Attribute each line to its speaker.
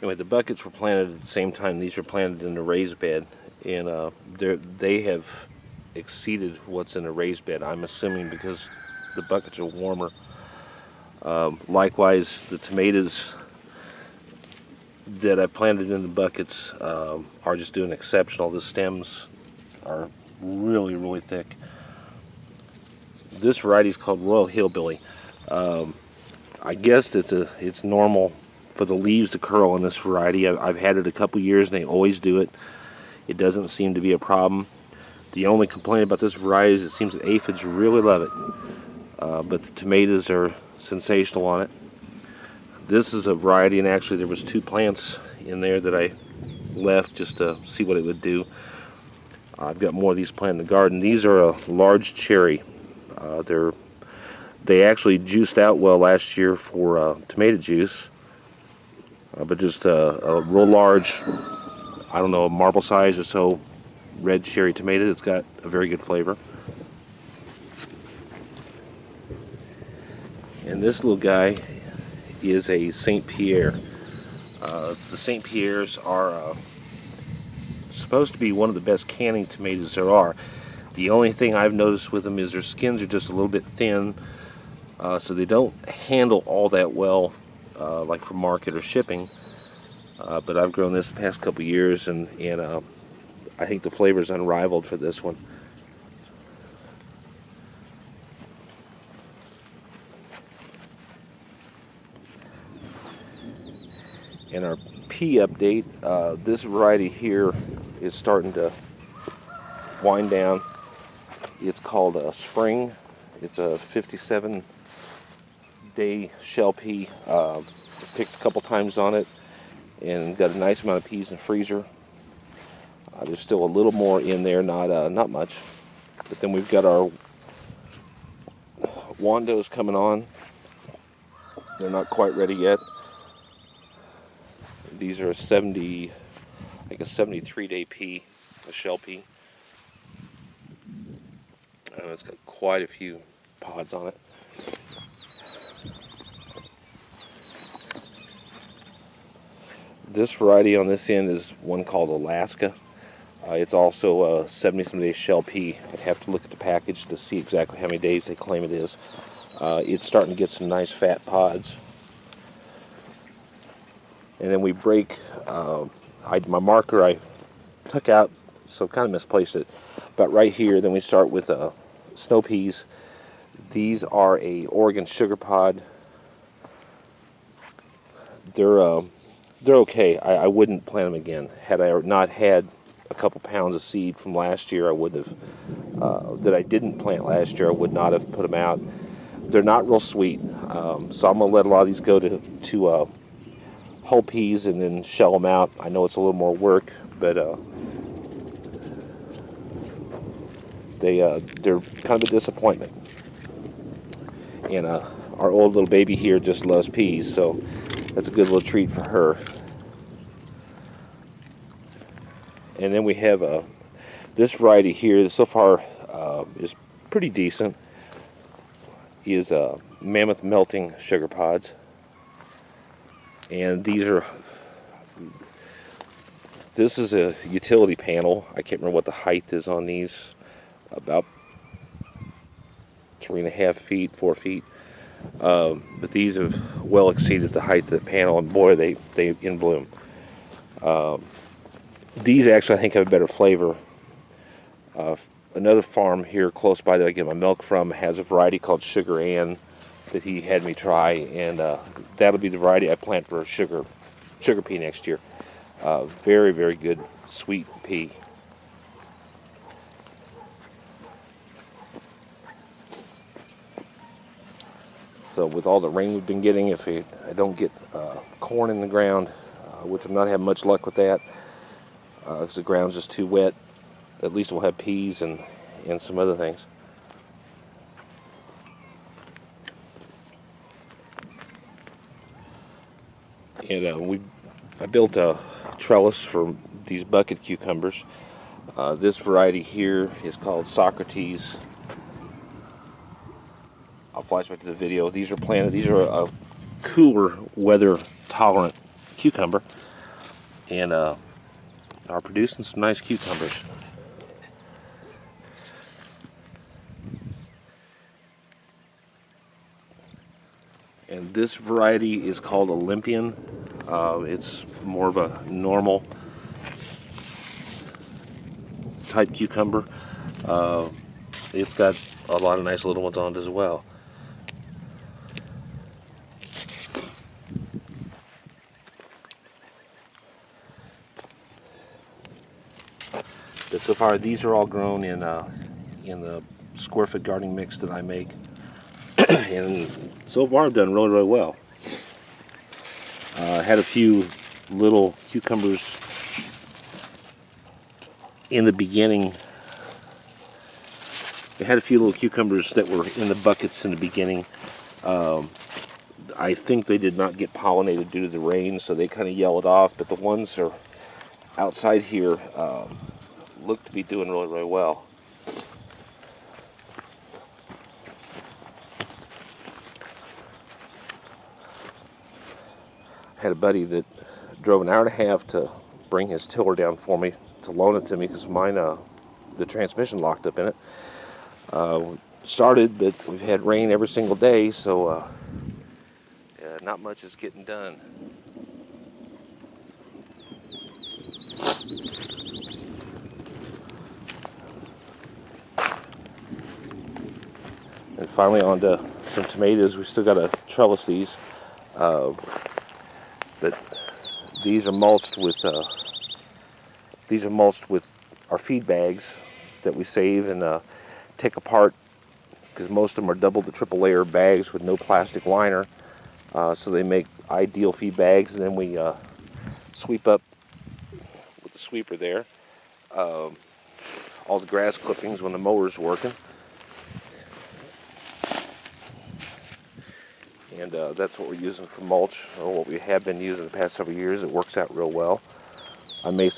Speaker 1: Anyway, the buckets were planted at the same time. These were planted in the raised bed, and they have exceeded what's in a raised bed, I'm assuming, because the buckets are warmer. Likewise, the tomatoes that I planted in the buckets are just doing exceptional. The stems are really, really thick. This variety is called Royal Hillbilly. I guess it's normal for the leaves to curl on this variety. I've had it a couple years and they always do it. It doesn't seem to be a problem. The only complaint about this variety is it seems that aphids really love it. But the tomatoes are sensational on it. This is a variety, and actually there was 2 plants in there that I left just to see what it would do. I've got more of these planted in the garden. These are a large cherry. They actually juiced out well last year for tomato juice, but just a real large, I don't know, a marble size or so red cherry tomato that's got a very good flavor. And this little guy is a St. Pierre. The St. Pierres are supposed to be one of the best canning tomatoes there are. The only thing I've noticed with them is their skins are just a little bit thin, so they don't handle all that well, like for market or shipping. But I've grown this the past couple years, and I think the flavor is unrivaled for this one. And our pea update, this variety here is starting to wind down. It's called a Spring. It's a 57-day shell pea. Picked a couple times on it and got a nice amount of peas in the freezer. There's still a little more in there, not much. But then we've got our Wandos coming on. They're not quite ready yet. These are a 73-day pea, a shell pea. It's got quite a few pods on it. This variety on this end is one called Alaska. It's also a 70-some-day shell pea. I'd have to look at the package to see exactly how many days they claim it is. It's starting to get some nice fat pods. And then we break, my marker I took out, so kind of misplaced it. But right here, then we start with snow peas. These are a Oregon sugar pod. They're okay. I wouldn't plant them again. Had I not had a couple pounds of seed from last year, I would have, that I didn't plant last year, I would not have put them out. They're not real sweet, so I'm going to let a lot of these go to whole peas and then shell them out. I know it's a little more work, but they're kind of a disappointment. And our old little baby here just loves peas, so that's a good little treat for her. And then we have this variety here, so far is pretty decent, is Mammoth Melting Sugar Pods. And this is a utility panel. I can't remember what the height is on these, about 3.5 feet, 4 feet. But these have well exceeded the height of the panel, and boy, they in bloom. These actually I think have a better flavor. Another farm here close by that I get my milk from has a variety called Sugar Ann that he had me try, and that'll be the variety I plant for sugar pea next year. Very, very good sweet pea. So with all the rain we've been getting, if I don't get corn in the ground, which I'm not having much luck with that, because the ground's just too wet, at least we'll have peas and some other things. And I built a trellis for these bucket cucumbers. This variety here is called Socrates. I'll flash back to the video. These are planted. These are a cooler weather tolerant cucumber. and are producing some nice cucumbers. And this variety is called Olympian. It's more of a normal type cucumber. It's got a lot of nice little ones on it as well. But so far, these are all grown in the square foot gardening mix that I make, and so far I've done really, really well. I had a few little cucumbers in the beginning. I had a few little cucumbers that were in the buckets in the beginning. I think they did not get pollinated due to the rain, so they kind of yellowed off. But the ones are outside here look to be doing really, really well. I had a buddy that drove an hour and a half to bring his tiller down for me, to loan it to me, because mine, the transmission locked up in it. Started, but we've had rain every single day, so not much is getting done. And finally on to some tomatoes. We still got to trellis these, but these are mulched with our feed bags that we save and take apart, because most of them are double to triple layer bags with no plastic liner, so they make ideal feed bags. And then we sweep up with the sweeper there all the grass clippings when the mower's working. And that's what we're using for mulch, or what we have been using the past several years. It works out real well. I may